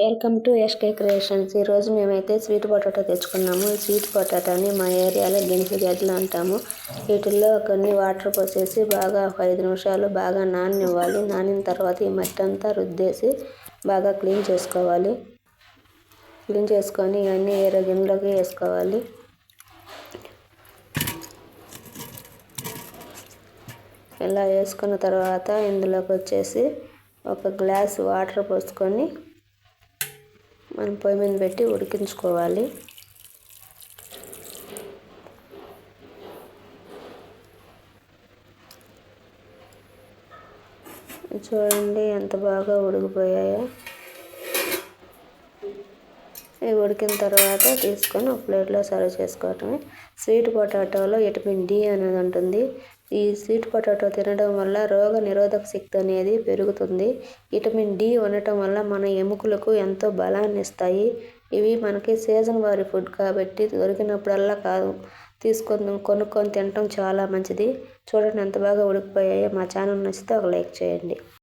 Welcome to SK creations. ఈరోజు మేమైతే sweet potato తెచ్చుకున్నాము. ఈ స్వీట్ పొటాటోని మా ఏరియాలో గెంజి గడ్డలు అంటాము. వీటిల్లో కొన్ని వాటర్ పోసేసి బాగా 5 నిమిషాలు బాగా నాననివ్వాలి. నానిన తర్వాత ఈ మట్టి అంతా రుద్దేసి బాగా క్లీన్ చేసుకోవాలి. క్లీన్ చేసుకొని ఇవన్నీ వేరే గిన్నెలోకి వేసుకోవాలి. ఇలా వేసుకున్న తర్వాత ఇందులోకి వచ్చేసి ఒక గ్లాస్ వాటర్ పోసుకొని మనం పొయ్యి మీద పెట్టి ఉడికించుకోవాలి. చూడండి ఎంత బాగా ఉడికిపోయాయో. ఇవి ఉడికిన తర్వాత తీసుకొని ఒక ప్లేట్లో సర్వ్ చేసుకోవటమే. స్వీట్ పొటాటోలో విటమిన్ డి అనేది ఉంటుంది. ఈ స్వీట్ పొటాటో తినడం వల్ల రోగ నిరోధక శక్తి అనేది పెరుగుతుంది. విటమిన్ డి ఉండటం వల్ల మన ఎముకలకు ఎంతో బలాన్ని ఇస్తాయి. ఇవి మనకి సీజన్ వారి ఫుడ్ కాబట్టి దొరికినప్పుడల్లా కొనుక్కొని తినటం చాలా మంచిది. చూడండి ఎంత బాగా ఉడికిపోయాయో. మా ఛానల్ నచ్చితే ఒక లైక్ చేయండి.